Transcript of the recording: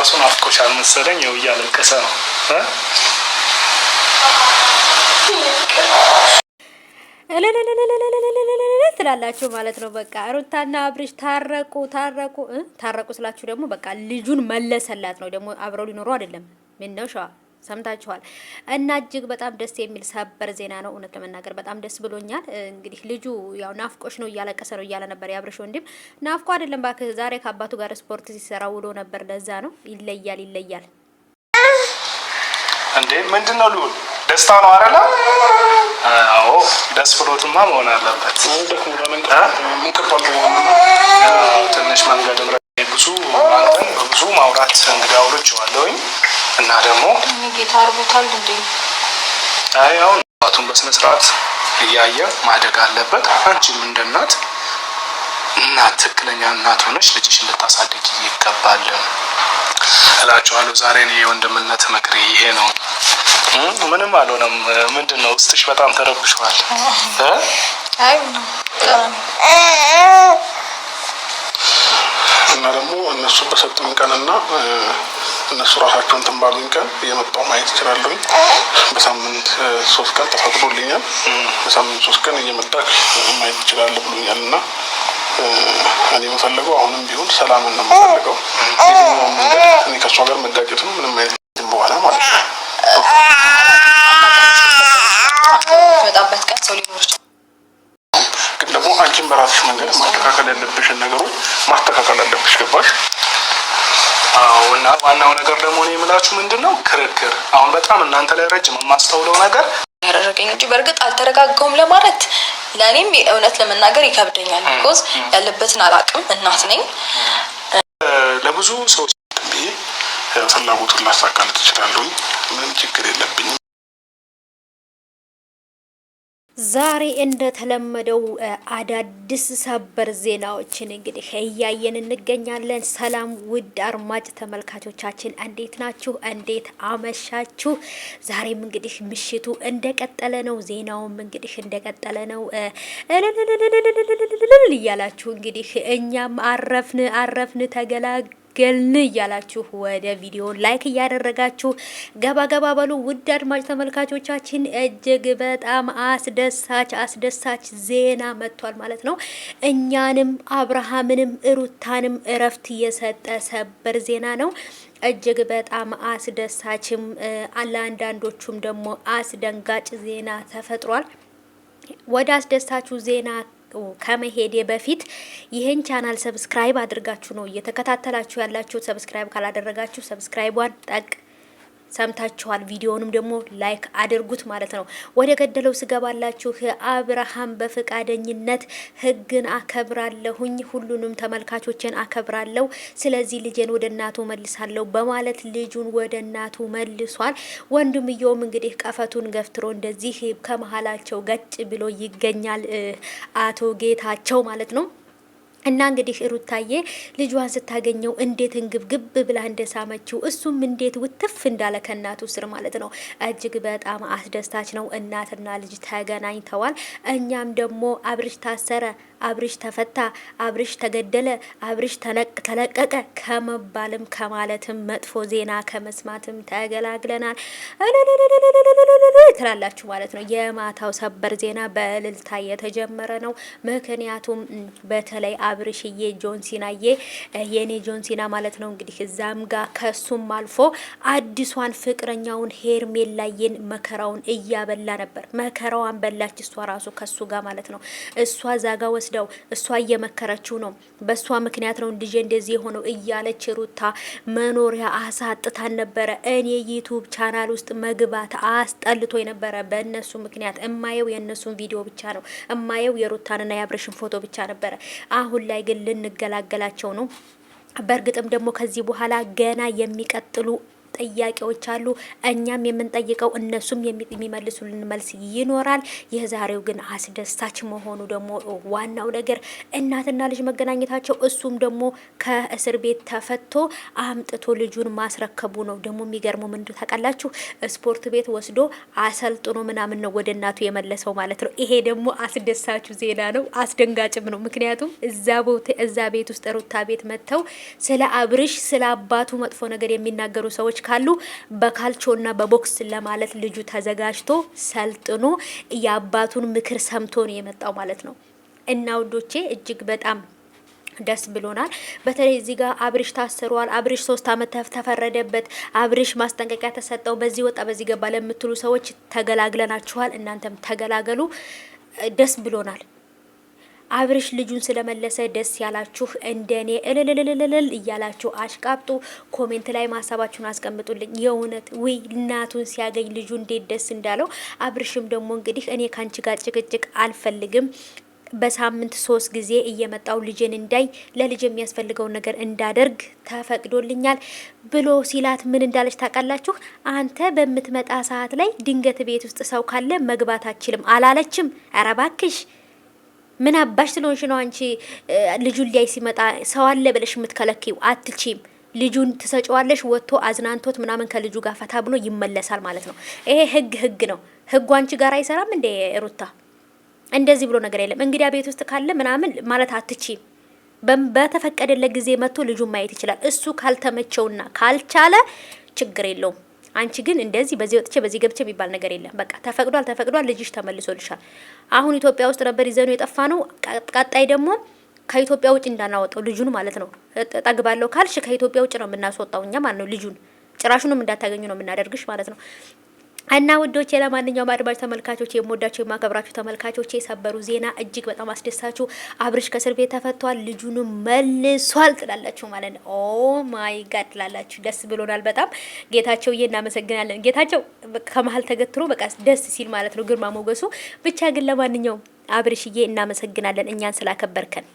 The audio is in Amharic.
ራሱ ናፍቆሻል መሰለኝ ያው እያለቀሰ ነው ትላላችሁ ማለት ነው። በቃ ሩታና አብርሽ ታረቁ ስላችሁ ደግሞ በቃ ልጁን መለሰላት ነው። ደግሞ አብረው ሊኖሩ አይደለም። ምን ነው ሻ ሰምታችኋል። እና እጅግ በጣም ደስ የሚል ሰበር ዜና ነው። እውነት ለመናገር በጣም ደስ ብሎኛል። እንግዲህ ልጁ ያው ናፍቆሽ ነው እያለቀሰ ነው እያለ ነበር። የአብርሽ ወንድም ናፍቆ አይደለም ባክህ፣ ዛሬ ከአባቱ ጋር ስፖርት ሲሰራ ውሎ ነበር። ለዛ ነው ይለያል እንዴ። ምንድነው ልውል ደስታ ነው አይደለ? አዎ ደስ ብሎትማ መሆን አለበት። ትንሽ መንገድ ብዙ አንተን በብዙ ማውራት እንግዲህ አውርቼዋለሁኝ እና ደግሞ ጌታ አርቦታል እንዴ? አይ አሁን አባቱን በስነ ስርዓት እያየ ማደግ አለበት። አንቺም እንደናት ትክክለኛ እናት ሆነሽ ልጅሽን ልታሳድጊ ይገባል እላችኋለሁ። ዛሬ እኔ የወንድምነት ምክሬ ይሄ ነው። ምንም አልሆነም። ምንድነው ውስጥሽ በጣም ተረብሿል? አይ እና ደግሞ እነሱ በሰጡኝ ቀንና እነሱ ራሳቸውን ተንባሉኝ ቀን እየመጣሁ ማየት እችላለሁ። በሳምንት 3 ቀን ተፈቅዶልኛል። በሳምንት 3 ቀን እየመጣሁ ማየት እችላለሁ ብሎኛል እና እኔ የምፈልገው አሁንም ቢሆን ሰላምን ነው የምፈልገው። የትኛውም መንገድ እኔ ከእሷ ጋር መጋጨት ነው ምንም አይነት በኋላ ማለት ነው። በጣምበት ቀን ሰው ሊኖር ይችላል። ግን ደግሞ አንቺን በራስሽ መንገድ ማስተካከል ያለብሽን ነገሮች ማስተካከል አለብሽ። ገባሽ? አዎ። እና ዋናው ነገር ደግሞ እኔ የምላችሁ ምንድነው ክርክር። አሁን በጣም እናንተ ላይ ረጅም የማስተውለው ነገር ያደረገኝ እንጂ በእርግጥ አልተረጋጋውም ለማለት ለእኔም እውነት ለመናገር ይከብደኛል። ቢኮዝ ያለበትን አላውቅም። እናት ነኝ። ለብዙ ሰዎች ብዬ ፍላጎቱን ላሳካለት እችላለሁ። ምንም ችግር የለብኝም። ዛሬ እንደተለመደው አዳዲስ ሰበር ዜናዎችን እንግዲህ እያየን እንገኛለን። ሰላም ውድ አድማጭ ተመልካቾቻችን እንዴት ናችሁ? እንዴት አመሻችሁ? ዛሬም እንግዲህ ምሽቱ እንደቀጠለ ነው። ዜናውም እንግዲህ እንደቀጠለ ነው። እያላችሁ እንግዲህ እኛም አረፍን ተገላገልን እያላችሁ ወደ ቪዲዮ ላይክ እያደረጋችሁ ገባ በሉ ውድ አድማጭ ተመልካቾቻችን። እጅግ በጣም አስደሳች ዜና መጥቷል ማለት ነው። እኛንም አብርሃምንም ሩታንም እረፍት የሰጠ ሰበር ዜና ነው። እጅግ በጣም አስደሳችም ለአንዳንዶቹም ደግሞ አስደንጋጭ ዜና ተፈጥሯል። ወደ አስደሳቹ ዜና ከመሄዴ በፊት ይህን ቻናል ሰብስክራይብ አድርጋችሁ ነው እየተከታተላችሁ ያላችሁ። ሰብስክራይብ ካላደረጋችሁ ሰብስክራይቧን ጠቅ ሰምታችኋል። ቪዲዮንም ደግሞ ላይክ አድርጉት ማለት ነው። ወደ ገደለው ስገባላችሁ አብርሃም በፈቃደኝነት ሕግን አከብራለሁኝ፣ ሁሉንም ተመልካቾችን አከብራለሁ፣ ስለዚህ ልጄን ወደ እናቱ መልሳለሁ በማለት ልጁን ወደ እናቱ መልሷል። ወንድምየውም እንግዲህ ቀፈቱን ገፍትሮ እንደዚህ ከመሀላቸው ገጭ ብሎ ይገኛል፣ አቶ ጌታቸው ማለት ነው። እና እንግዲህ ሩታዬ ልጇን ስታገኘው እንዴት እንግብግብ ብላ እንደሳመችው እሱም እንዴት ውትፍ እንዳለ ከእናቱ ስር ማለት ነው። እጅግ በጣም አስደሳች ነው። እናትና ልጅ ተገናኝተዋል። እኛም ደግሞ አብርሽ ታሰረ፣ አብርሽ ተፈታ፣ አብርሽ ተገደለ፣ አብርሽ ተለቀቀ ከመባልም ከማለትም መጥፎ ዜና ከመስማትም ተገላግለናል ትላላችሁ ማለት ነው። የማታው ሰበር ዜና በእልልታ የተጀመረ ነው። ምክንያቱም በተለይ አብርሽዬ ጆንሲናዬ የኔ ጆንሲና ማለት ነው እንግዲህ እዛም ጋር ከሱም አልፎ አዲሷን ፍቅረኛውን ሄርሜላዬን መከራውን እያበላ ነበር። መከራዋን በላች እሷ ራሱ ከሱ ጋር ማለት ነው። እሷ ዛጋ ወስደው እሷ እየመከረችው ነው። በእሷ ምክንያት ነው ልጄ እንደዚህ የሆነው እያለች ሩታ መኖሪያ አሳጥታን ነበረ። እኔ ዩቲዩብ ቻናል ውስጥ መግባት አስጠልቶ ነበረ በእነሱ ምክንያት። እማየው የእነሱን ቪዲዮ ብቻ ነው እማየው፣ የሩታንና የአብርሽን ፎቶ ብቻ ነበረ። አሁን ላይ ግን ልንገላገላቸው ነው። በእርግጥም ደግሞ ከዚህ በኋላ ገና የሚቀጥሉ ጥያቄዎች አሉ። እኛም የምንጠይቀው እነሱም የሚመልሱልን መልስ ይኖራል። የዛሬው ግን አስደሳች መሆኑ ደግሞ ዋናው ነገር እናትና ልጅ መገናኘታቸው፣ እሱም ደግሞ ከእስር ቤት ተፈቶ አምጥቶ ልጁን ማስረከቡ ነው። ደግሞ የሚገርመው ምንድን ታውቃላችሁ? ስፖርት ቤት ወስዶ አሰልጥኖ ምናምን ነው ወደ እናቱ የመለሰው ማለት ነው። ይሄ ደግሞ አስደሳቹ ዜና ነው፣ አስደንጋጭም ነው። ምክንያቱም እዛ ቤት ውስጥ ሩታ ቤት መጥተው ስለ አብርሽ ስለ አባቱ መጥፎ ነገር የሚናገሩ ሰዎች ካሉ በካልቾና በቦክስ ለማለት ልጁ ተዘጋጅቶ ሰልጥኖ የአባቱን ምክር ሰምቶ ነው የመጣው ማለት ነው። እና ውዶቼ እጅግ በጣም ደስ ብሎናል። በተለይ እዚህ ጋር አብርሽ ታስሯል። አብርሽ 3 አመት ተፈረደበት። አብርሽ ማስጠንቀቂያ ተሰጠው። በዚህ ወጣ በዚህ ገባ ለምትሉ ሰዎች ተገላግለናችኋል። እናንተም ተገላገሉ። ደስ ብሎናል። አብርሽ ልጁን ስለመለሰ ደስ ያላችሁ እንደኔ እልልልልልል እያላችሁ አሽቃብጡ። ኮሜንት ላይ ማሳባችሁን አስቀምጡልኝ። የእውነት ወይ እናቱን ሲያገኝ ልጁ እንዴት ደስ እንዳለው። አብርሽም ደግሞ እንግዲህ እኔ ካንቺ ጋር ጭቅጭቅ አልፈልግም በሳምንት 3 ጊዜ እየመጣው ልጅን እንዳይ ለልጅ የሚያስፈልገውን ነገር እንዳደርግ ተፈቅዶልኛል ብሎ ሲላት ምን እንዳለች ታውቃላችሁ? አንተ በምትመጣ ሰዓት ላይ ድንገት ቤት ውስጥ ሰው ካለ መግባት አችልም አላለችም? ኧረ እባክሽ ምን አባሽ ስለሆንሽ ነው አንቺ ልጁን ሊያይ ሲመጣ ሰው አለ ብለሽ የምትከለኪው? አትችም። ልጁን ትሰጪዋለሽ፣ ወጥቶ አዝናንቶት ምናምን ከልጁ ጋር ፈታ ብሎ ይመለሳል ማለት ነው። ይሄ ህግ ነው። ህጉ አንቺ ጋር አይሰራም እንዴ ሩታ? እንደዚህ ብሎ ነገር የለም። እንግዲያ ቤት ውስጥ ካለ ምናምን ማለት አትችም። በተፈቀደለት ጊዜ መጥቶ ልጁን ማየት ይችላል። እሱ ካልተመቸውና ካልቻለ ችግር የለውም። አንቺ ግን እንደዚህ በዚህ ወጥቼ በዚህ ገብቼ የሚባል ነገር የለም። በቃ ተፈቅዷል። ልጅሽ ተመልሶልሻል። አሁን ኢትዮጵያ ውስጥ ነበር ይዘኑ የጠፋ ነው። ቀጣይ ደግሞ ከኢትዮጵያ ውጭ እንዳናወጣው ልጁን ማለት ነው። ጠግባለሁ ካልሽ ከኢትዮጵያ ውጭ ነው የምናስወጣው እኛ ማለት ነው። ልጁን ጭራሹንም እንዳታገኙ ነው የምናደርግሽ ማለት ነው። እና ውዶቼ ለማንኛውም አድማጭ ተመልካቾች የምወዳቸው የማከብራቸው ተመልካቾች የሰበሩ ዜና እጅግ በጣም አስደሳችሁ አብርሽ ከእስር ቤት ተፈቷል፣ ልጁንም መልሷል ትላላችሁ ማለት ነው። ኦ ማይ ጋድ ትላላችሁ። ደስ ብሎናል በጣም ጌታቸውዬ፣ እናመሰግናለን። ጌታቸው ከመሀል ተገትሮ በቃ ደስ ሲል ማለት ነው ግርማ ሞገሱ። ብቻ ግን ለማንኛውም አብርሽዬ እናመሰግናለን እኛን ስላከበርከን።